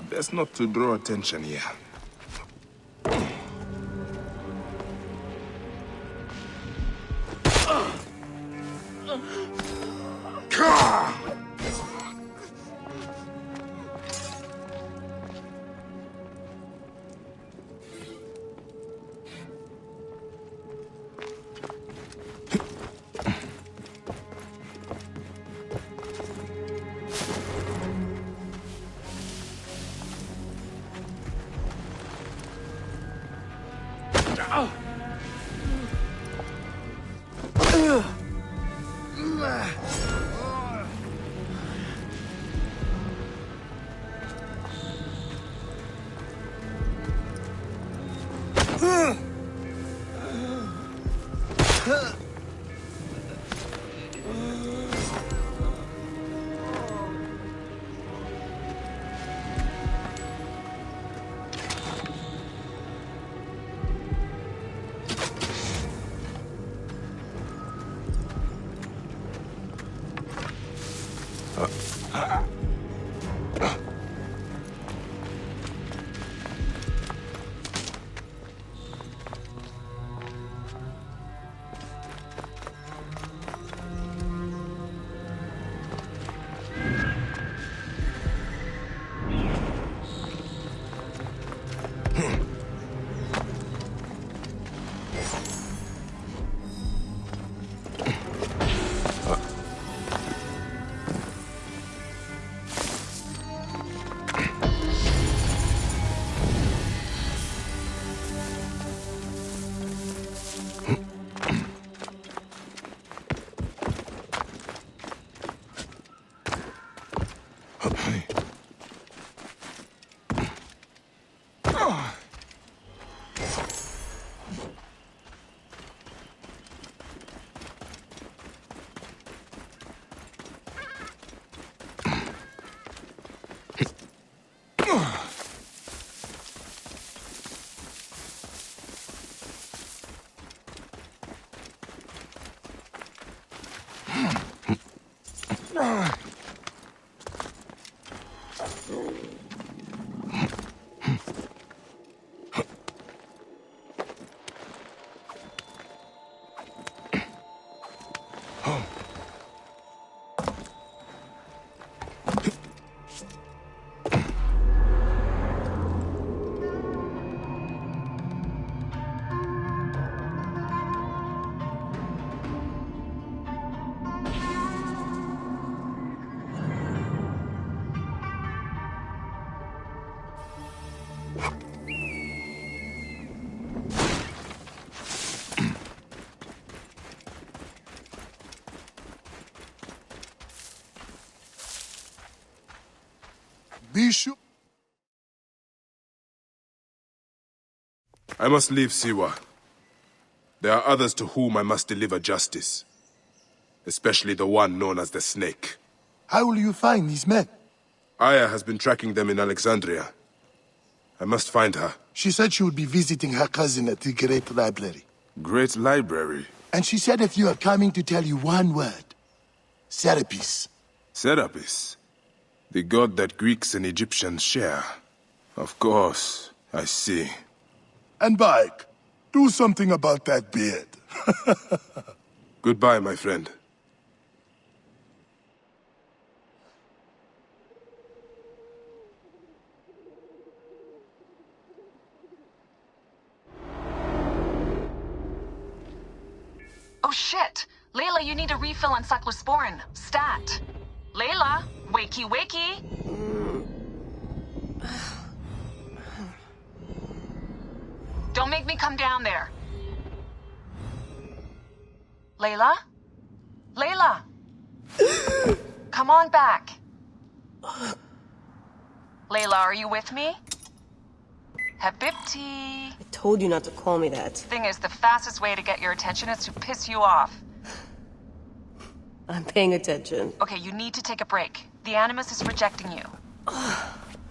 Best not to draw attention here. Bishop? I must leave Siwa. There are others to whom I must deliver justice. Especially the one known as the Snake. How will you find these men? Aya has been tracking them in Alexandria. I must find her. She said she would be visiting her cousin at the Great Library. Great Library? And she said if you are coming to tell you one word. Serapis. Serapis? The god that Greeks and Egyptians share. Of course, I see. And Bike, do something about that beard. Goodbye, my friend. Oh shit! Layla, you need a refill on cyclosporin. Stat. Layla, wakey wakey! Don't make me come down there. Layla? Layla! Come on back. Layla, are you with me? Habibti. I told you not to call me that. Thing is, the fastest way to get your attention is to piss you off. I'm paying attention. Okay, you need to take a break. The Animus is rejecting you.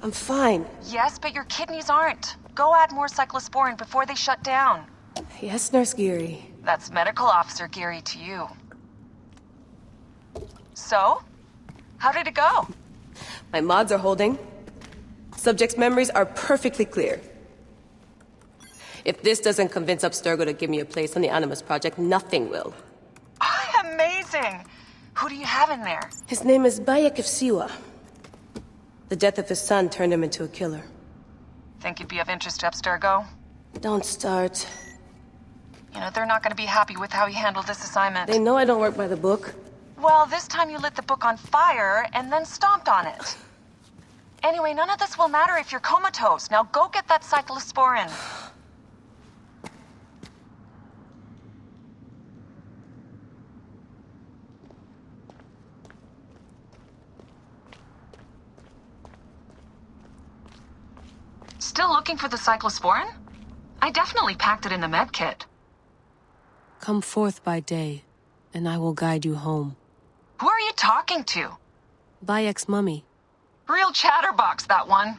I'm fine. Yes, but your kidneys aren't. Go add more cyclosporin before they shut down. Yes, Nurse Geary. That's Medical Officer Geary to you. So? How did it go? My mods are holding. Subject's memories are perfectly clear. If this doesn't convince Abstergo to give me a place on the Animus Project, nothing will. Amazing! Who do you have in there? His name is Bayek of Siwa. The death of his son turned him into a killer. Think you'd be of interest to Abstergo? Don't start. You know, they're not gonna be happy with how he handled this assignment. They know I don't work by the book. Well, this time you lit the book on fire and then stomped on it. Anyway, none of this will matter if you're comatose. Now go get that cyclosporin. Still looking for the cyclosporin? I definitely packed it in the med kit. Come forth by day, and I will guide you home. Who are you talking to? Bayek's mummy. Real chatterbox, that one.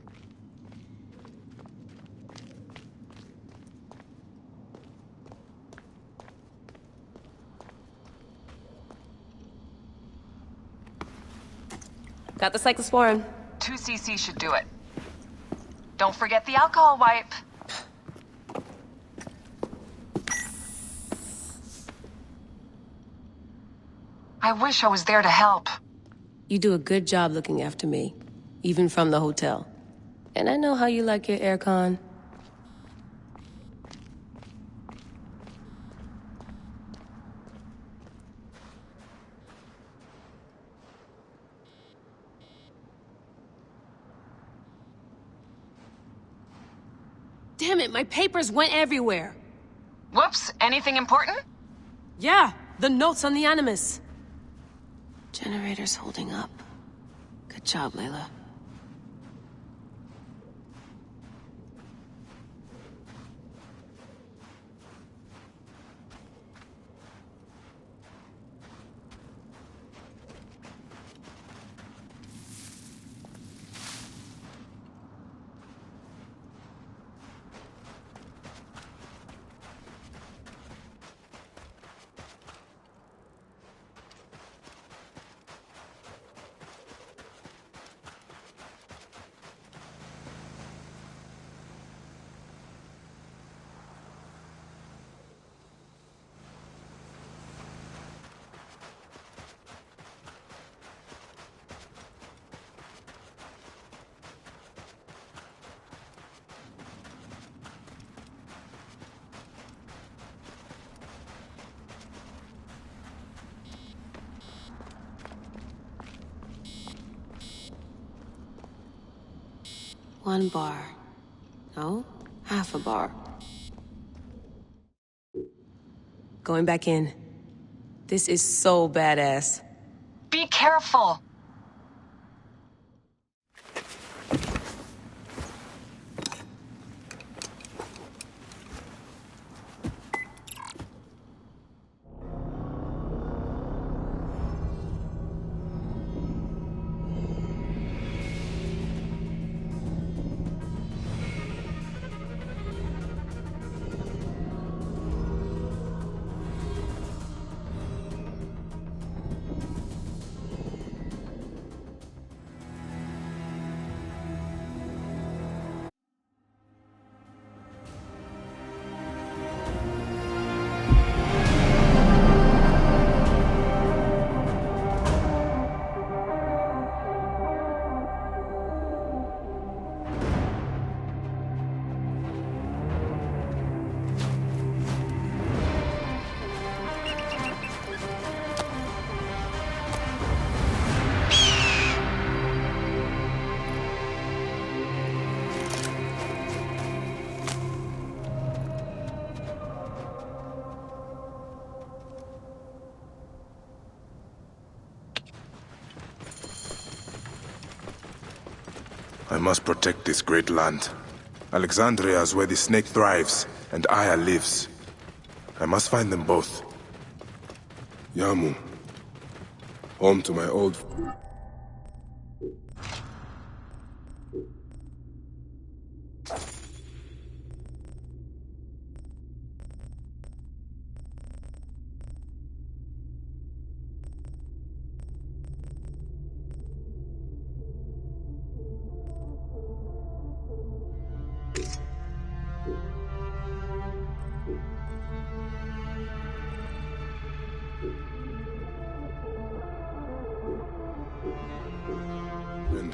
Got the cyclosporin. 2 cc should do it. Don't forget the alcohol wipe. I wish I was there to help. You do a good job looking after me, even from the hotel. And I know how you like your aircon. Damn it, my papers went everywhere. Whoops, anything important? Yeah, the notes on the Animus. Generator's holding up. Good job, Layla. One bar. No, half a bar. Going back in. This is so badass. Be careful. I must protect this great land. Alexandria is where the snake thrives, and Aya lives. I must find them both. Yamu. Home to my old...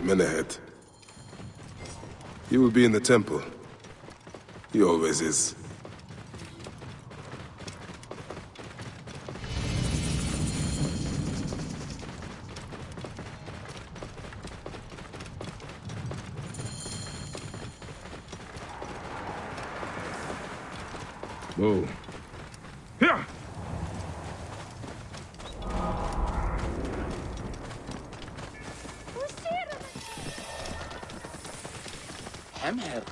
Menehet. He will be in the temple. He always is. Whoa. Yeah. Hammer.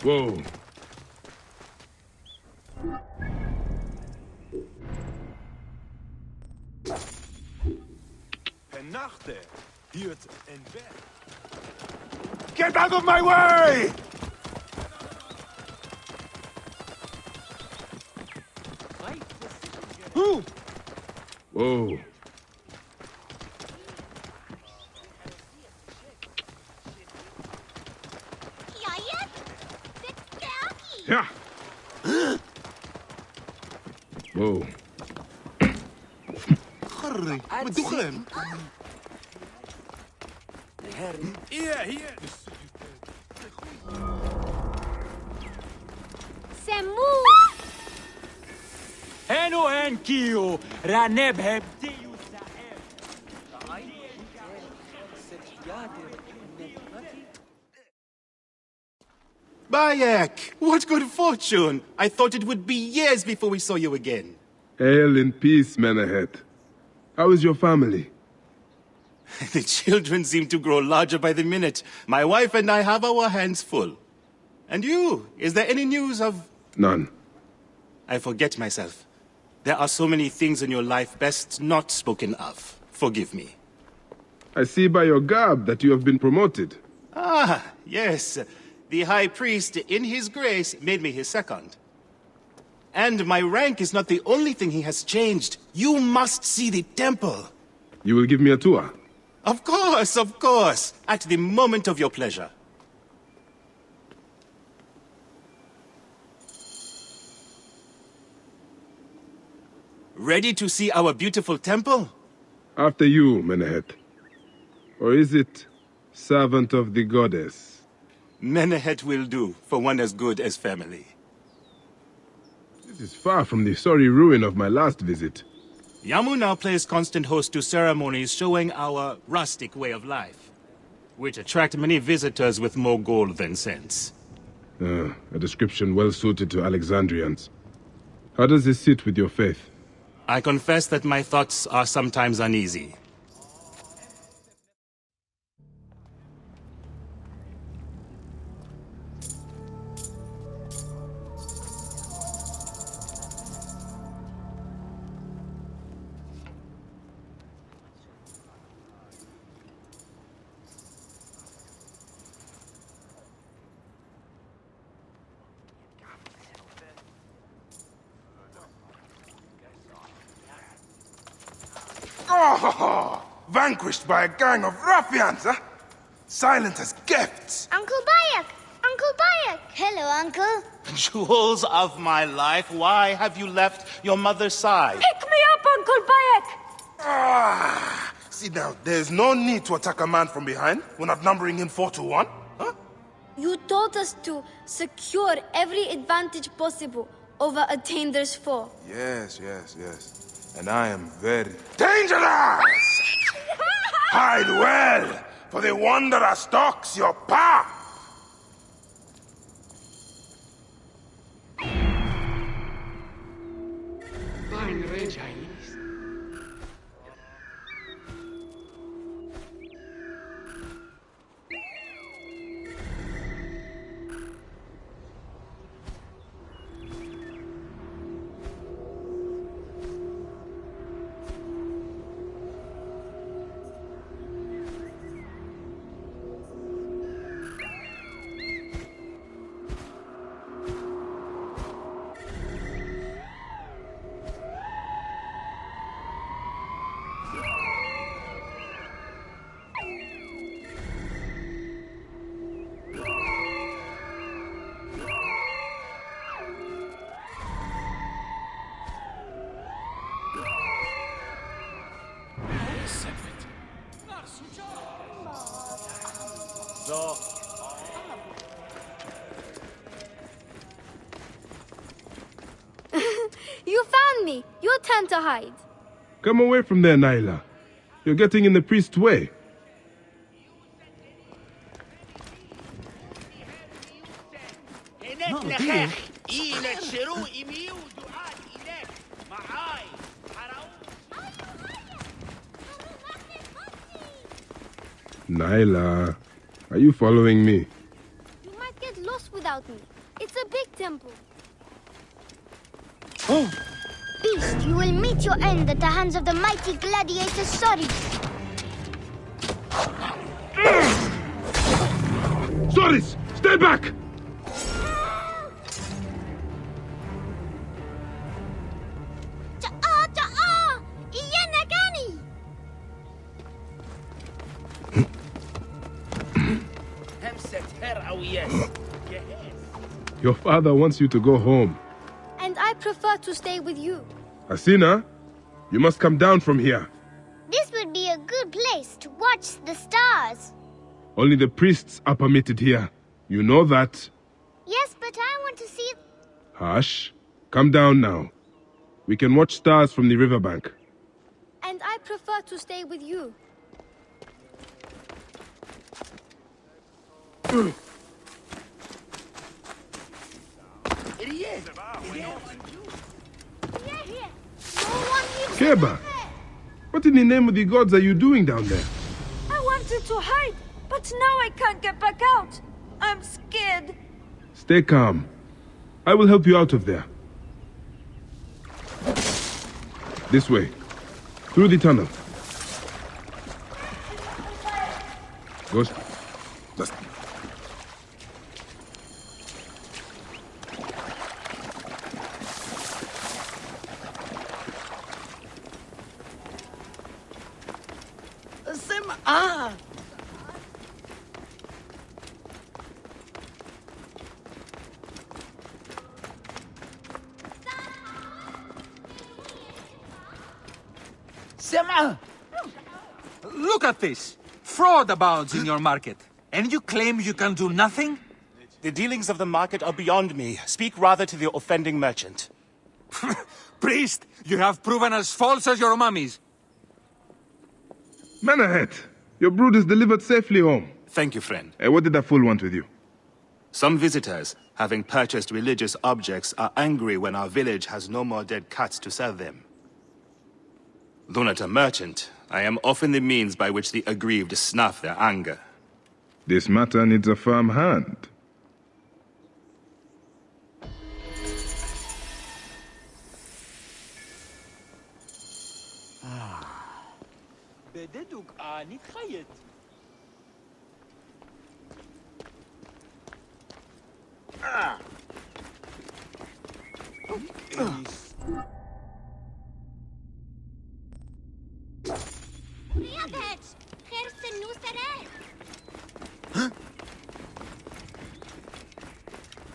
Whoa. Nachte hiert en weg. Get out of my way! Whoa. Yeah. Whoa. Hurry, wat doe je hem? Hier. Semu! Heno en kio, raneb heb tiu saeb. Bayek! What good fortune! I thought it would be years before we saw you again. Hail in peace, Menehet. How is your family? The children seem to grow larger by the minute. My wife and I have our hands full. And you? Is there any news of... None. I forget myself. There are so many things in your life best not spoken of. Forgive me. I see by your garb that you have been promoted. Ah, yes. The High Priest, in his grace, made me his second. And my rank is not the only thing he has changed. You must see the temple. You will give me a tour? Of course, of course. At the moment of your pleasure. Ready to see our beautiful temple? After you, Menehet. Or is it servant of the goddess? Menehet will do, for one as good as family. This is far from the sorry ruin of my last visit. Yamu now plays constant host to ceremonies showing our rustic way of life, which attract many visitors with more gold than sense. A description well suited to Alexandrians. How does this sit with your faith? I confess that my thoughts are sometimes uneasy. Oh, vanquished by a gang of ruffians, huh? Silent as gifts. Uncle Bayek! Uncle Bayek! Hello, Uncle. Jewels of my life, why have you left your mother's side? Pick me up, Uncle Bayek! See now, there's no need to attack a man from behind. We're not numbering him 4-1, huh? You taught us to secure every advantage possible over a Tander's foe. Yes. And I am very dangerous! Hide well, for the wanderer stalks your path! You found me. Your turn to hide. Come away from there, Nyla. You're getting in the priest's way. Nyla, are you following me? You might get lost without me. It's a big temple. Beast, you will meet your end at the hands of the mighty gladiator Soris. Soris, stay back! Your father wants you to go home. And I prefer to stay with you. Asina, you must come down from here. This would be a good place to watch the stars. Only the priests are permitted here. You know that. Yes, but I want to see... Hush. Come down now. We can watch stars from the riverbank. And I prefer to stay with you. Keba, what in the name of the gods are you doing down there? I wanted to hide, but now I can't get back out. I'm scared. Stay calm. I will help you out of there. This way. Through the tunnel. Ghost. Sema! Look at this! Fraud abounds in your market. And you claim you can do nothing? The dealings of the market are beyond me. Speak rather to the offending merchant. Priest, you have proven as false as your mummies. Manahet, your brood is delivered safely home. Thank you, friend. What did that fool want with you? Some visitors, having purchased religious objects, are angry when our village has no more dead cats to sell them. Though not a merchant, I am often the means by which the aggrieved snuff their anger. This matter needs a firm hand.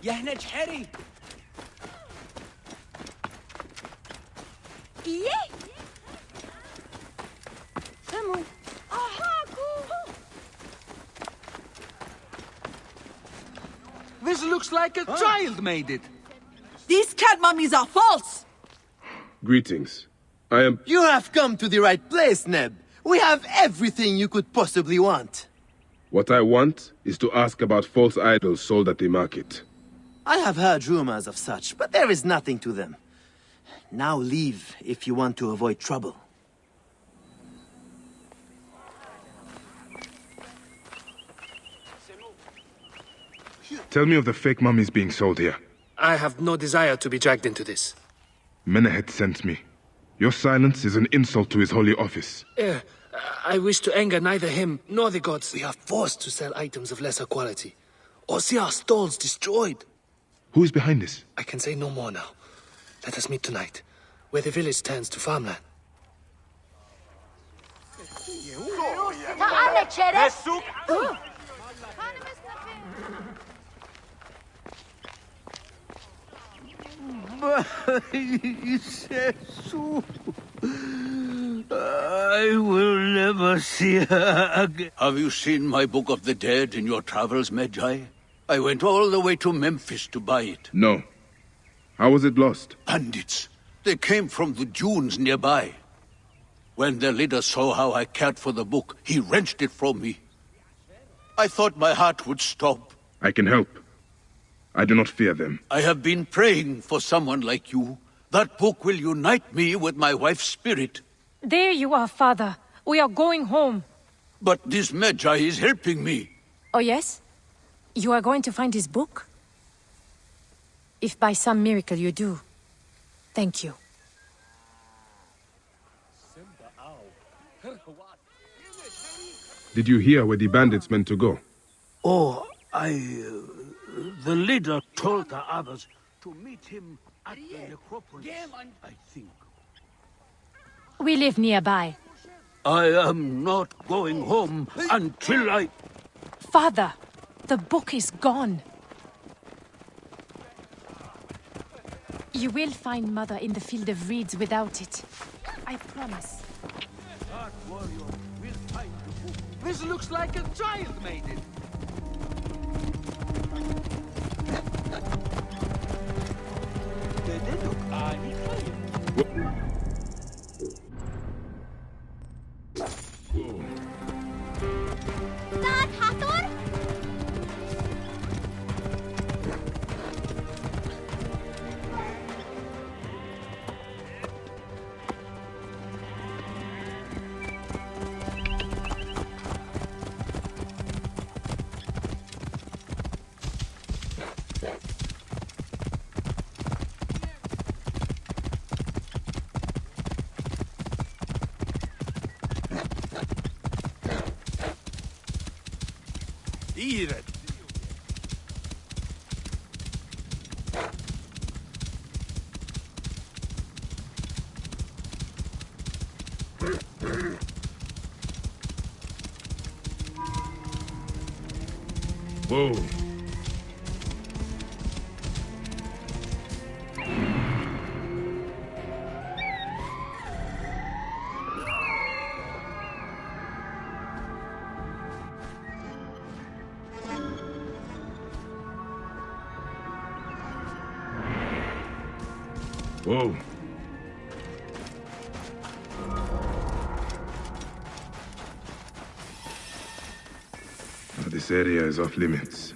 يهنج حري This looks like a child made it. These cat mummies are false! Greetings. I am... You have come to the right place, Neb. We have everything you could possibly want. What I want is to ask about false idols sold at the market. I have heard rumors of such, but there is nothing to them. Now leave if you want to avoid trouble. Tell me of the fake mummies being sold here. I have no desire to be dragged into this. Menehet sent me. Your silence is an insult to his holy office. I wish to anger neither him nor the gods. We are forced to sell items of lesser quality, or see our stalls destroyed. Who is behind this? I can say no more now. Let us meet tonight, where the village turns to farmland. I will never see her again. Have you seen my Book of the Dead in your travels, Magi? I went all the way to Memphis to buy it. No. How was it lost? Bandits. They came from the dunes nearby. When their leader saw how I cared for the book, he wrenched it from me. I thought my heart would stop. I can help. I do not fear them. I have been praying for someone like you. That book will unite me with my wife's spirit. There you are, Father. We are going home. But this Magi is helping me. Oh, yes? You are going to find his book? If by some miracle you do, thank you. Did you hear where the bandits meant to go? Oh, the leader told the others to meet him at the necropolis, I think. We live nearby. I am not going home until I... Father, the book is gone. You will find Mother in the Field of Reeds without it. I promise. That warrior will find the book. This looks like a child made it. Dad, Hathor? Eat it. Whoa. Whoa. This area is off limits.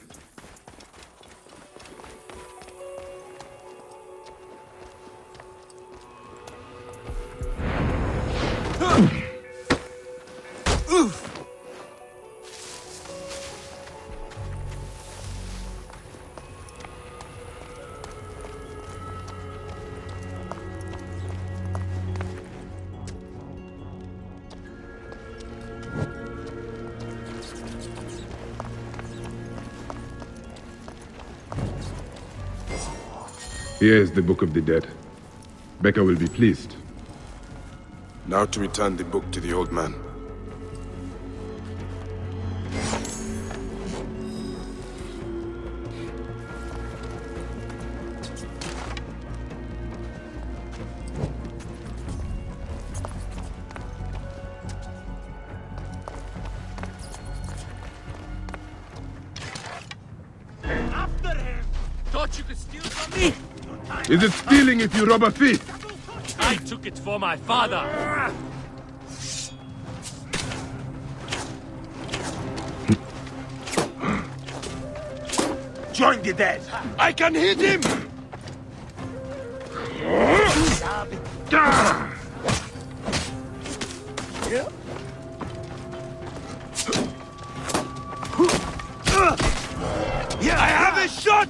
Here is the Book of the Dead. Becca will be pleased. Now to return the book to the old man. After him! Thought you could steal from me? Is it stealing if you rob a thief? I took it for my father! Join the dead. I can hit him. Yeah, I have a shot.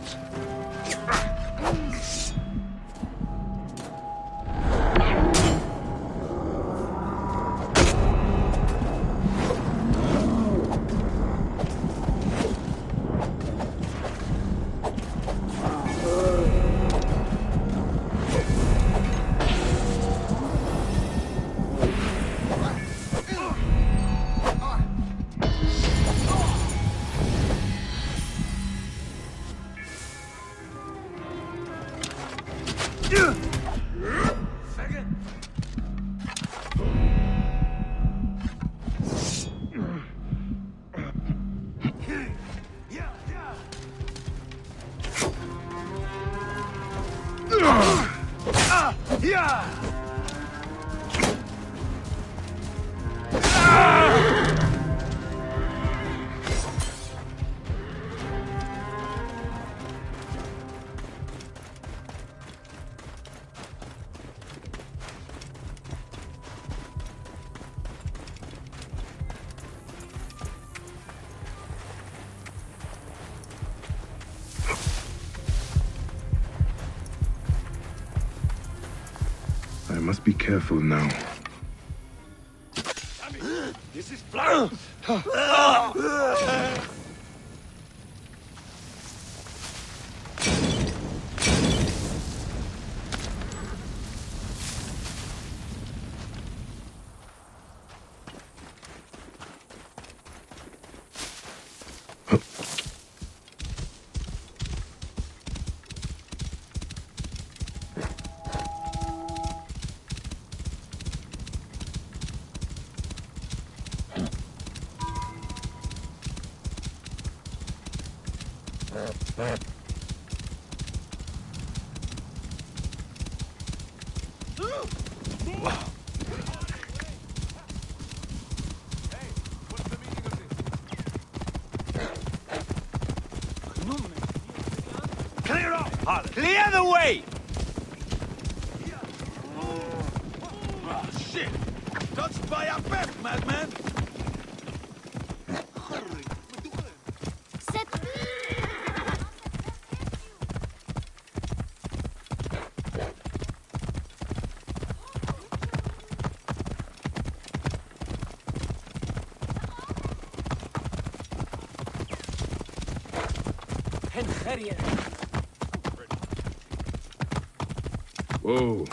I must be careful now. This is blood! Clear up! Clear the way! Oh, shit! Touched by a pest, madman! Whoa.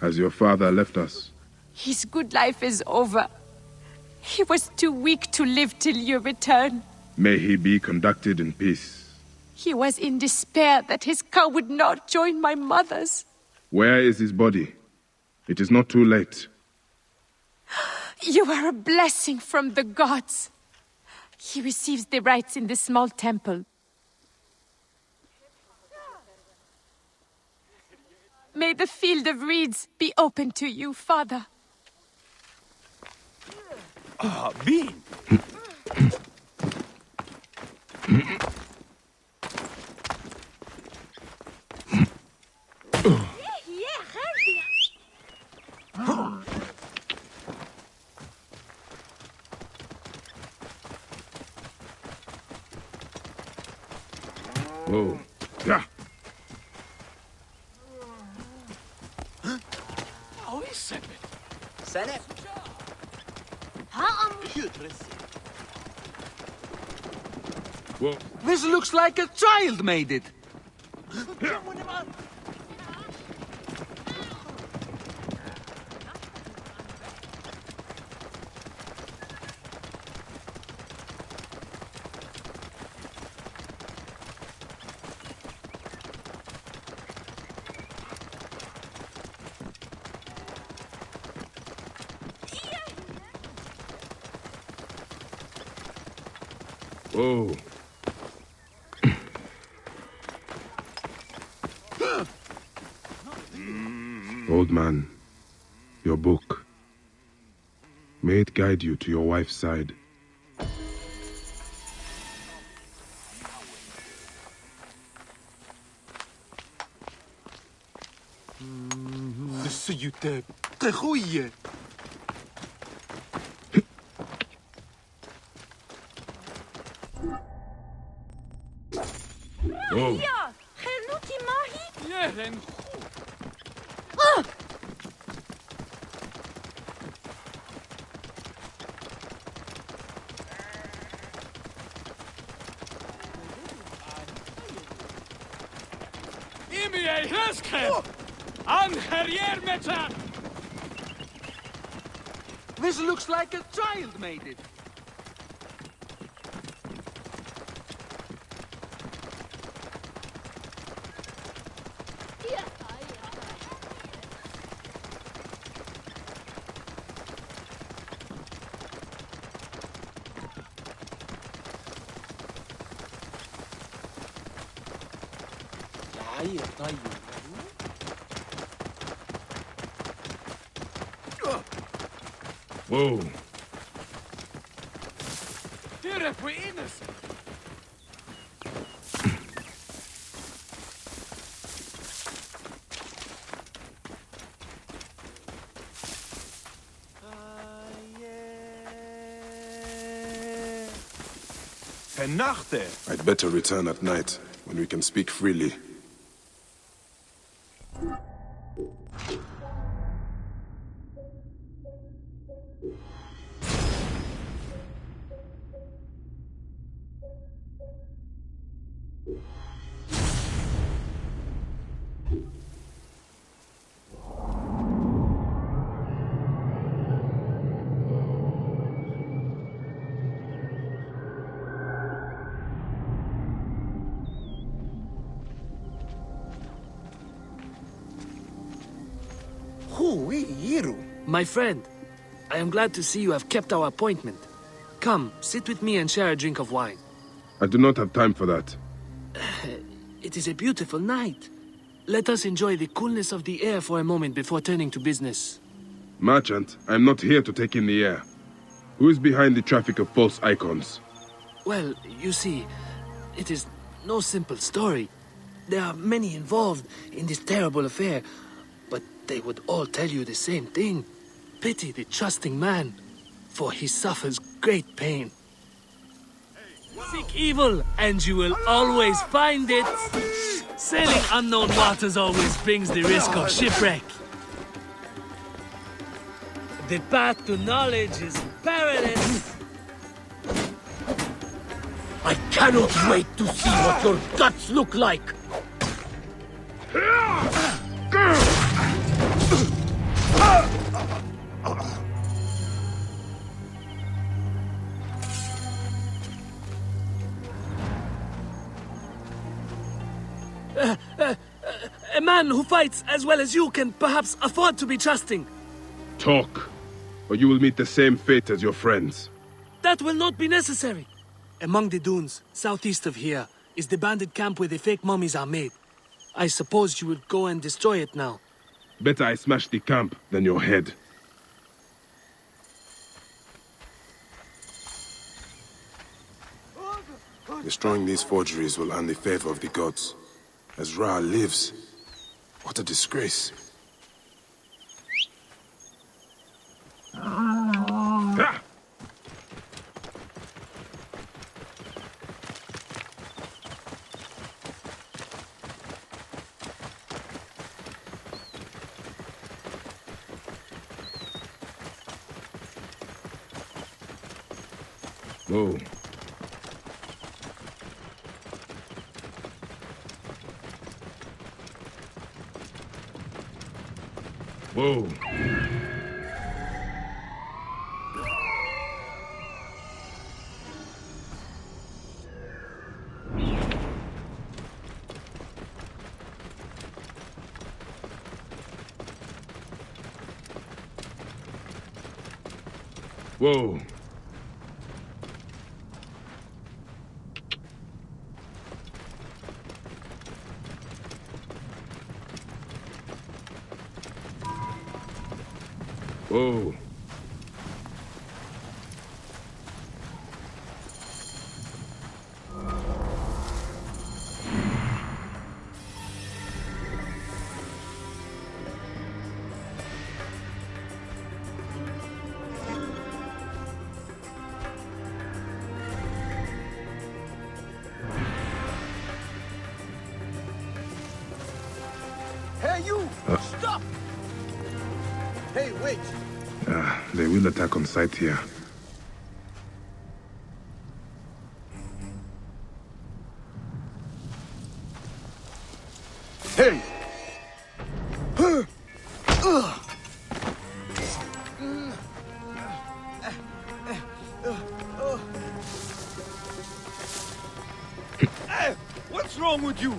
Has your father left us? His good life is over. He was too weak to live till you return. May he be conducted in peace. He was in despair that his cow would not join my mother's. Where is his body? It is not too late. You are a blessing from the gods. He receives the rites in the small temple. May the field of reeds be open to you, Father. Bean! Whoa. Yeah. Whoa. This looks like a child made it. Whoa. Old man, your book. May it guide you to your wife's side. Whoa. This looks like a child made it. Whoa. I'd better return at night, when we can speak freely. My friend, I am glad to see you have kept our appointment. Come, sit with me and share a drink of wine. I do not have time for that. It is a beautiful night. Let us enjoy the coolness of the air for a moment before turning to business. Merchant, I am not here to take in the air. Who is behind the traffic of false icons? Well, you see, it is no simple story. There are many involved in this terrible affair, but they would all tell you the same thing. Pity the trusting man, for he suffers great pain. Seek evil, and you will always find it. Sailing unknown waters always brings the risk of shipwreck. The path to knowledge is perilous. I cannot wait to see what your guts look like! A man who fights as well as you can perhaps afford to be trusting. Talk, or you will meet the same fate as your friends. That will not be necessary. Among the dunes, southeast of here, is the bandit camp where the fake mummies are made. I suppose you would go and destroy it now. Better I smash the camp than your head. Destroying these forgeries will earn the favor of the gods. As Ra lives, what a disgrace. Ah! Whoa. Whoa. Whoa. Whoa. Hey, you! Stop! Hey, wait! They will attack on sight here. Hey! Hey, what's wrong with you?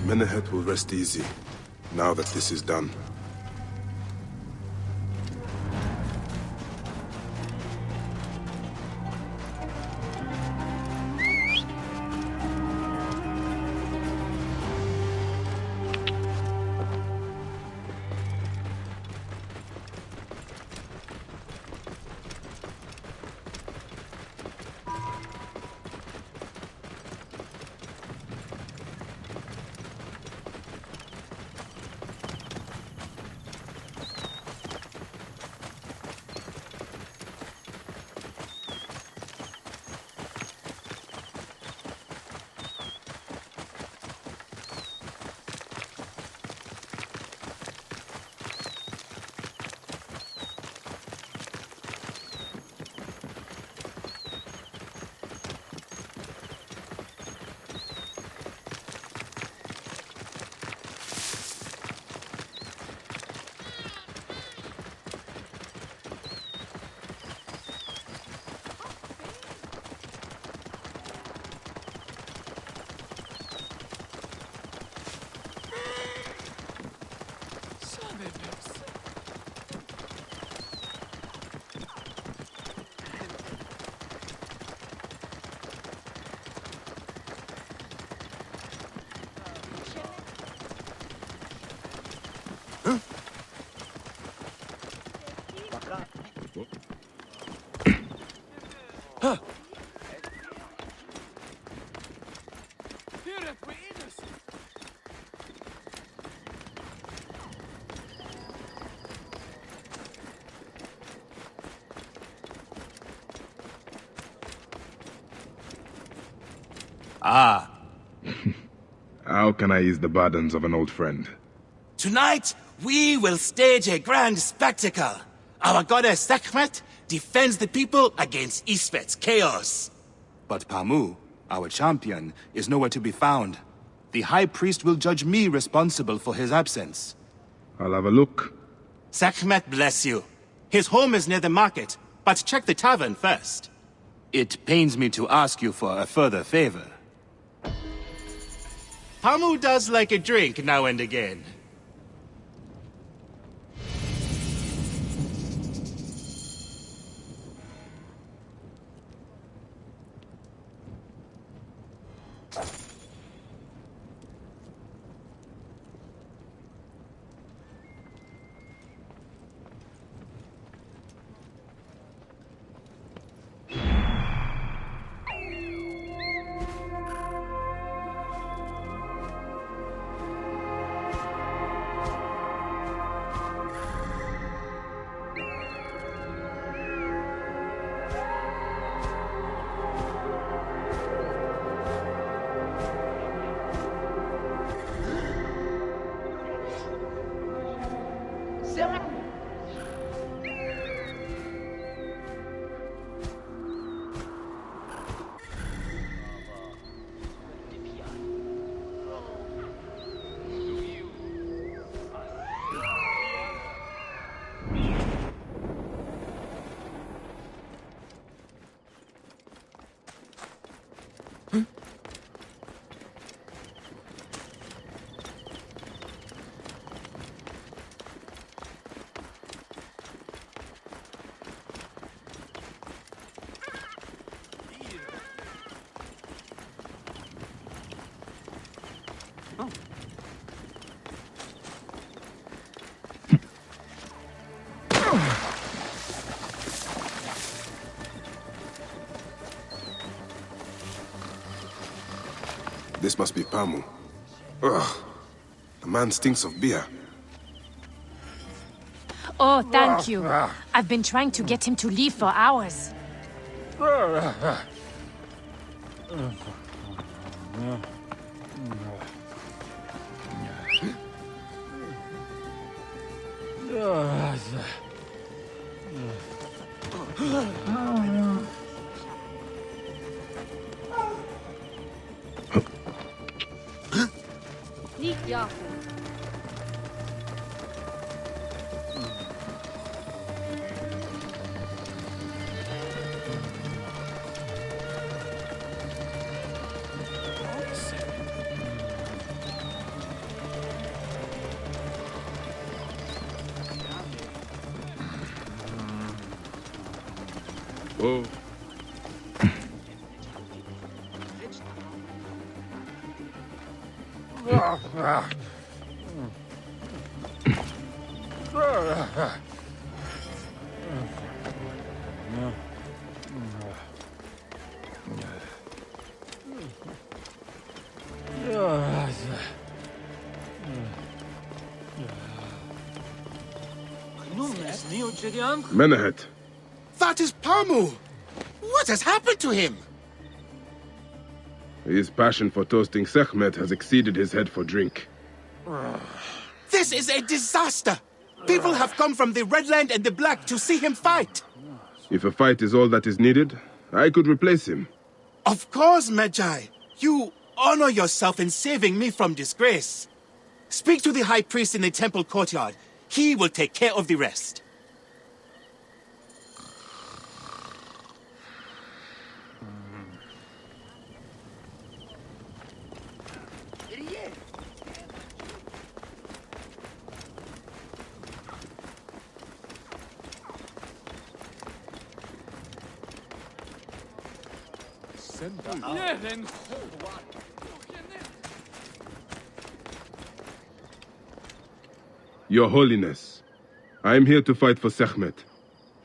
Menehet will rest easy, now that this is done. Ah, How can I ease the burdens of an old friend? Tonight, we will stage a grand spectacle. Our goddess Sekhmet defends the people against Isfet's chaos. but Pamu, our champion, is nowhere to be found. The High Priest will judge me responsible for his absence. I'll have a look. Sekhmet bless you. His home is near the market, but check the tavern first. It pains me to ask you for a further favor. Pamu does like a drink now and again. This must be Pamu. Ugh. The man stinks of beer. Oh, thank you. I've been trying to get him to leave for hours. Oh. Menahet. That is Pamu! What has happened to him? His passion for toasting Sekhmet has exceeded his head for drink. This is a disaster! People have come from the Red Land and the Black to see him fight. If a fight is all that is needed, I could replace him. Of course, Magi. You honor yourself in saving me from disgrace. Speak to the High Priest in the temple courtyard. He will take care of the rest. Your Holiness, I am here to fight for Sekhmet.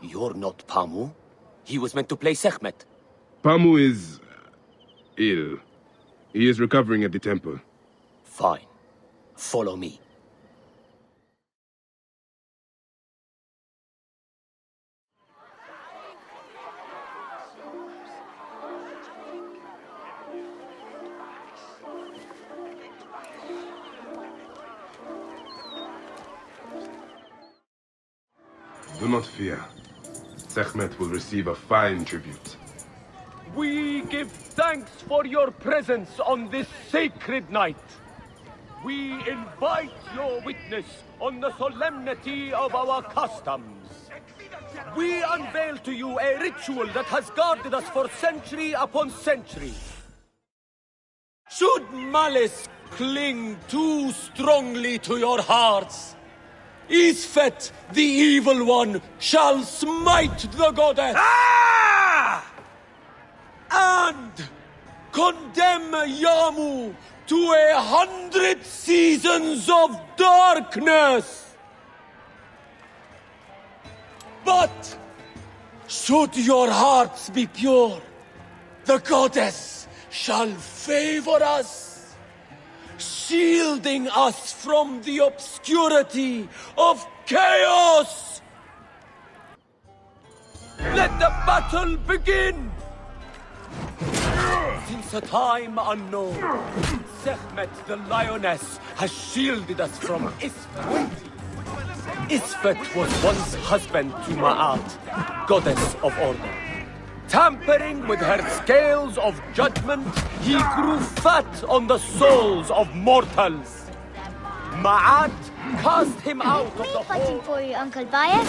You're not Pamu. He was meant to play Sekhmet. Pamu is ill. He is recovering at the temple. Fine. Follow me. Do not fear. Sekhmet will receive a fine tribute. We give thanks for your presence on this sacred night. We invite your witness on the solemnity of our customs. We unveil to you a ritual that has guarded us for century upon century. Should malice cling too strongly to your hearts, Isfet, the evil one, shall smite the goddess. And condemn Yamu to 100 seasons of darkness. But should your hearts be pure, the goddess shall favor us, shielding us from the obscurity of chaos. Let the battle begin! Since a time unknown, Sekhmet the Lioness has shielded us from Isfet. Isfet was once husband to Ma'at, goddess of order. Tampering with her scales of judgment, he grew fat on the souls of mortals. Ma'at cast him out of the hole. Fighting for you, Uncle Bayek.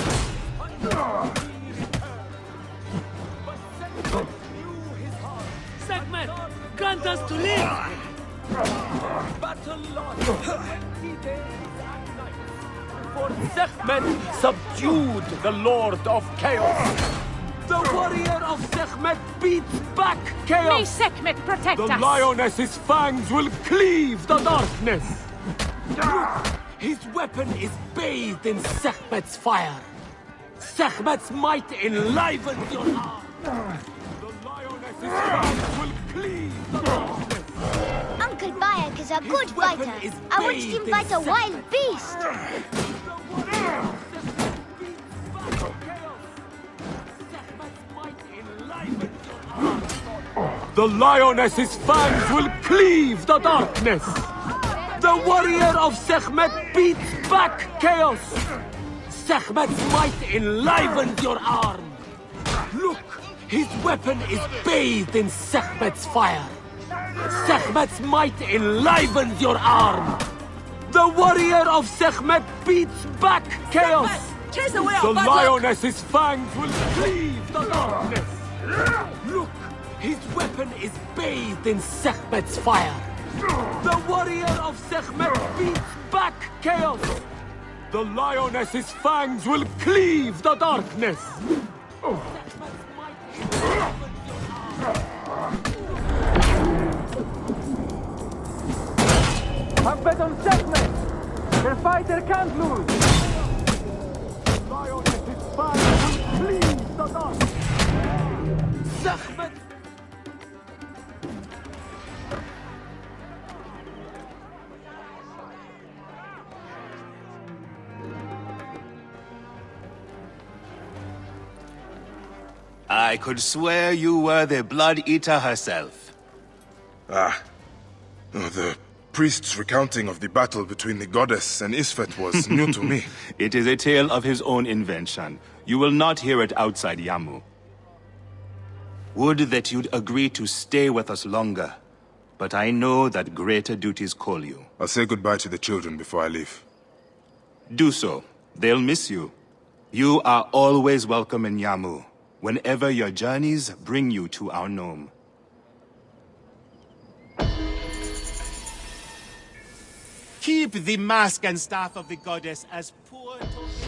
Sekhmet, grant us to live! Battle lost 20 days and nights, for Sekhmet subdued the Lord of Chaos. The warrior of Sekhmet beats back chaos. May Sekhmet protect us. The lioness's fangs will cleave the darkness. His weapon is bathed in Sekhmet's fire. Sekhmet's might enlivens your heart. The lioness's fangs will cleave the darkness. Uncle Bayek is a good fighter. I watched him fight a wild beast. The lioness's fangs will cleave the darkness. The warrior of Sekhmet beats back chaos. Sekhmet's might enlivens your arm. Look, his weapon is bathed in Sekhmet's fire. Sekhmet's might enlivens your arm. The warrior of Sekhmet beats back chaos. Chase away The our bad luck. lioness's fangs will cleave the darkness. Look, his weapon is bathed in Sekhmet's fire. The warrior of Sekhmet beats back chaos. The lioness's fangs will cleave the darkness. Have bet on Sekhmet! Their fighter can't lose! The lioness's fangs will cleave the darkness. Sekhmet! I could swear you were the Blood Eater herself. Ah. Oh, the priest's recounting of the battle between the goddess and Isfet was new to me. It is a tale of his own invention. You will not hear it outside Yamu. Would that you'd agree to stay with us longer, but I know that greater duties call you. I'll say goodbye to the children before I leave. Do so. They'll miss you. You are always welcome in Yamu, whenever your journeys bring you to our gnome. Keep the mask and staff of the goddess as poor tokens.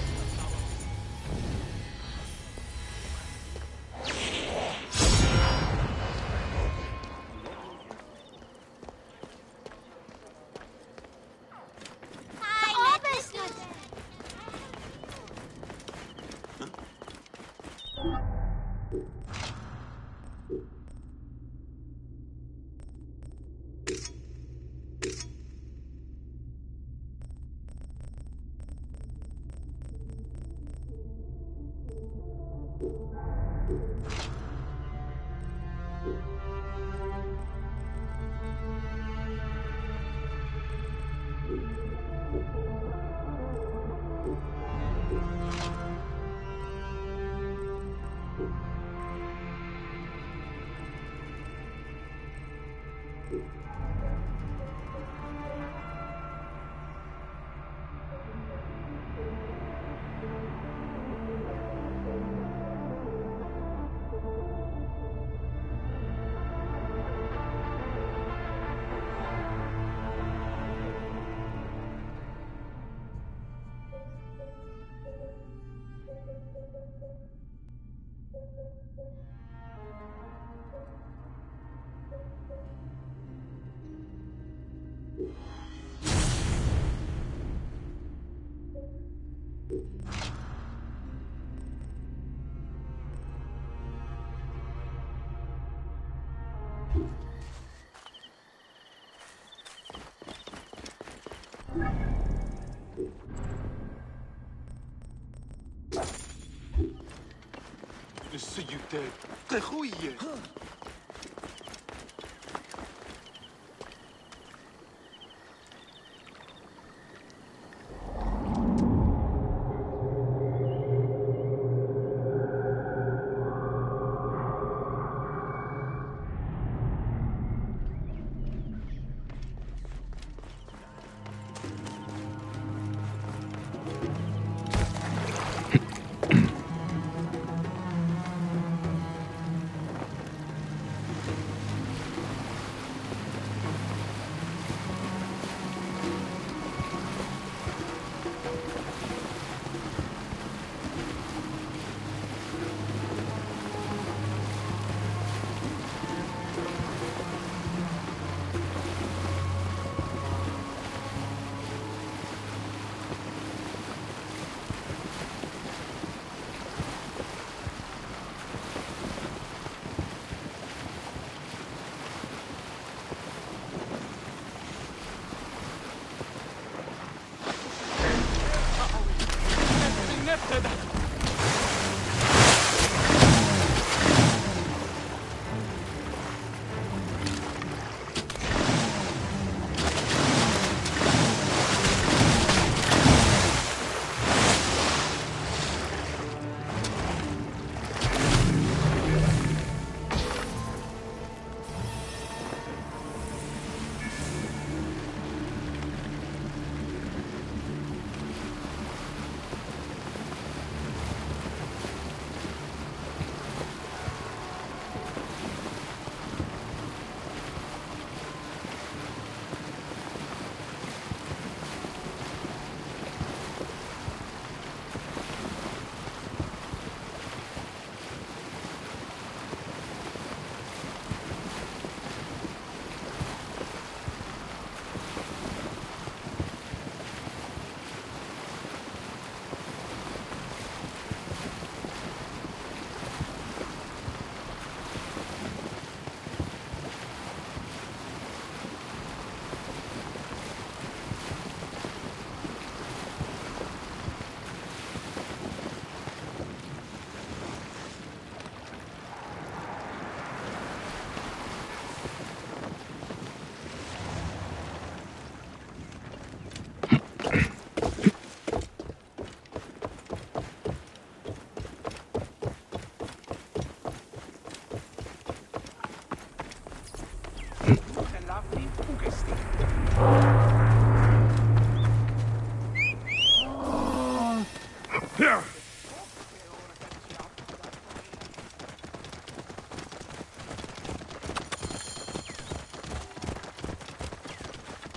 Te goeie.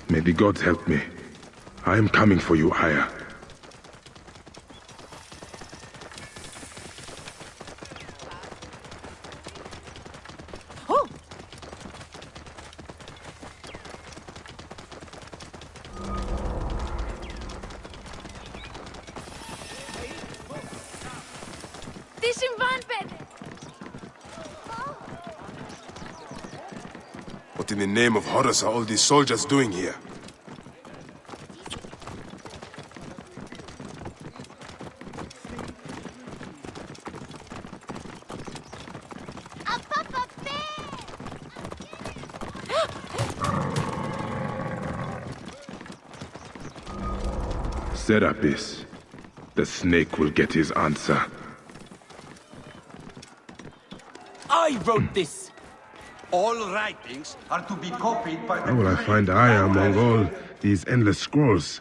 May the gods help me. I am coming for you, Aya. What in the name of Horus are all these soldiers doing here? Serapis. The snake will get his answer. I wrote this! All writings are to be copied by the... How will I find Aya among all these endless scrolls?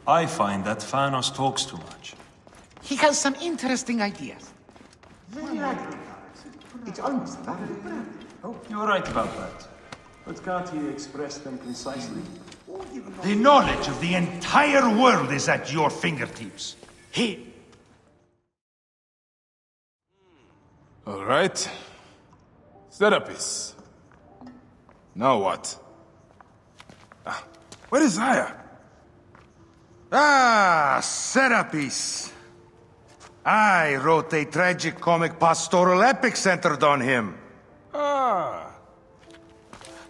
I find that Thanos talks too much. He has some interesting ideas. Very radical. It's almost valid. Oh, you're right about that. But can't he express them concisely? The knowledge of the entire world is at your fingertips. All right. Serapis. Now what? Where is Aya? Ah, Serapis. I wrote a tragic-comic pastoral epic centered on him.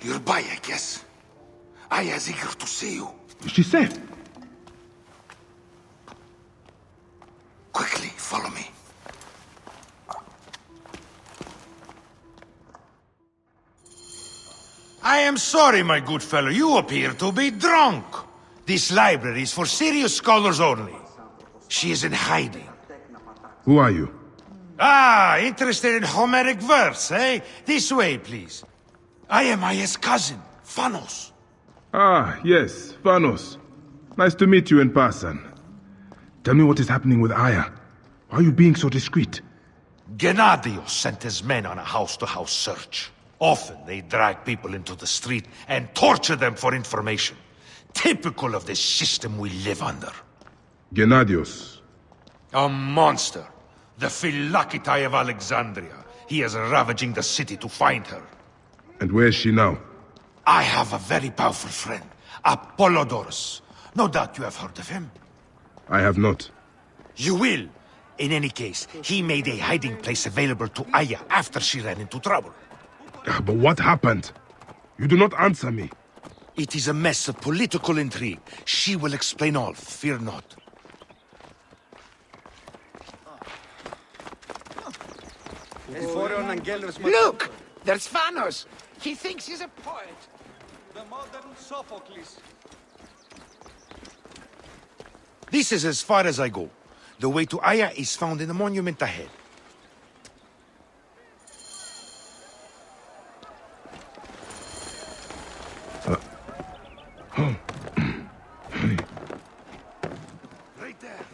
You're by, I guess. Aya's eager to see you. Is she safe? Quickly, follow me. I am sorry, my good fellow. You appear to be drunk. This library is for serious scholars only. She is in hiding. Who are you? Ah, interested in Homeric verse, eh? This way, please. I am Aya's cousin, Phanos. Ah, yes, Thanos. Nice to meet you in person. Tell me what is happening with Aya. Why are you being so discreet? Gennadios sent his men on a house-to-house search. Often they drag people into the street and torture them for information. Typical of the system we live under. Gennadios. A monster. The Phylakitae of Alexandria. He is ravaging the city to find her. And where is she now? I have a very powerful friend, Apollodorus. No doubt you have heard of him. I have not. You will. In any case, he made a hiding place available to Aya after she ran into trouble. But what happened? You do not answer me. It is a mess of political intrigue. She will explain all, fear not. Look! There's Thanos! He thinks he's a poet. The modern Sophocles. This is as far as I go. The way to Aya is found in the monument ahead. Right there.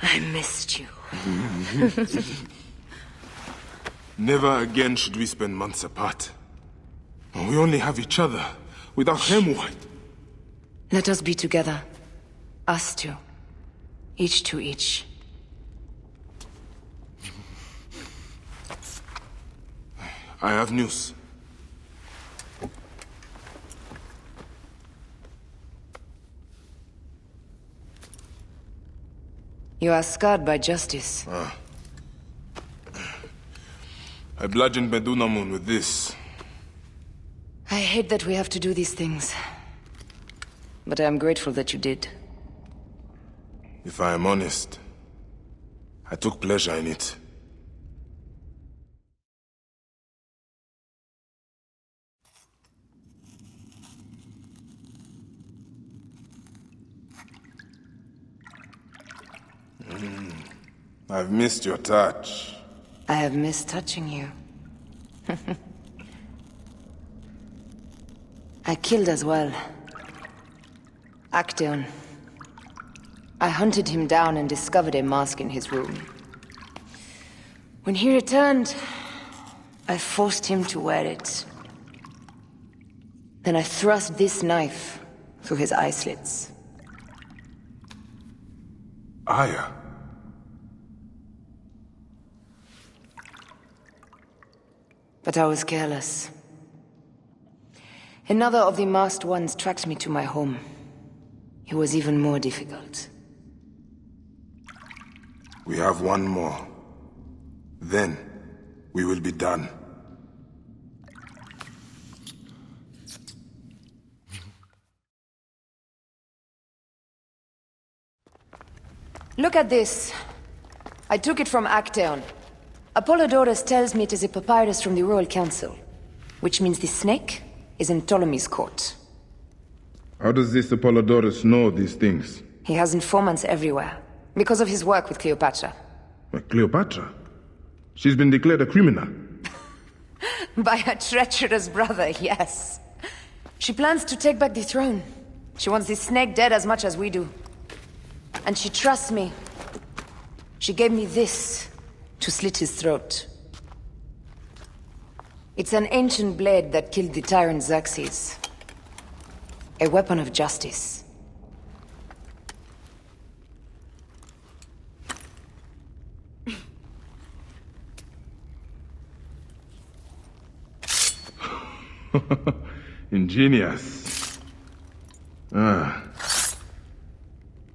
I missed you. Never again should we spend months apart. We only have each other. Without him, what? Let us be together. Us two. Each to each. I have news. You are scarred by justice. I bludgeoned Medunamun with this. I hate that we have to do these things. But I am grateful that you did. If I am honest, I took pleasure in it. I've missed your touch. I have missed touching you. I killed as well. Actaeon. I hunted him down and discovered a mask in his room. When he returned, I forced him to wear it. Then I thrust this knife through his eye slits. Aya? But I was careless. Another of the masked ones tracked me to my home. It was even more difficult. We have one more. Then, we will be done. Look at this. I took it from Actaeon. Apollodorus tells me it is a papyrus from the Royal Council, which means the snake is in Ptolemy's court. How does this Apollodorus know these things? He has informants everywhere, because of his work with Cleopatra. Cleopatra? She's been declared a criminal. By her treacherous brother, yes. She plans to take back the throne. She wants the snake dead as much as we do. And she trusts me. She gave me this to slit his throat. It's an ancient blade that killed the tyrant Xerxes. A weapon of justice. Ingenious. I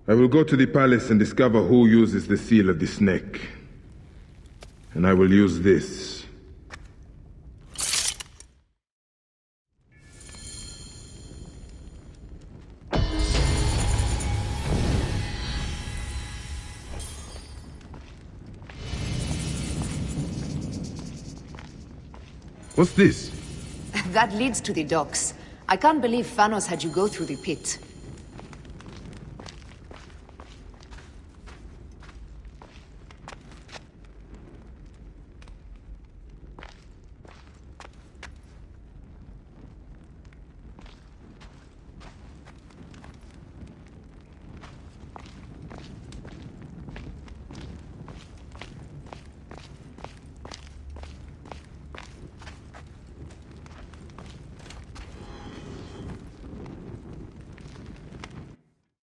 will go to the palace and discover who uses the seal of the snake. And I will use this. What's this? That leads to the docks. I can't believe Thanos had you go through the pit.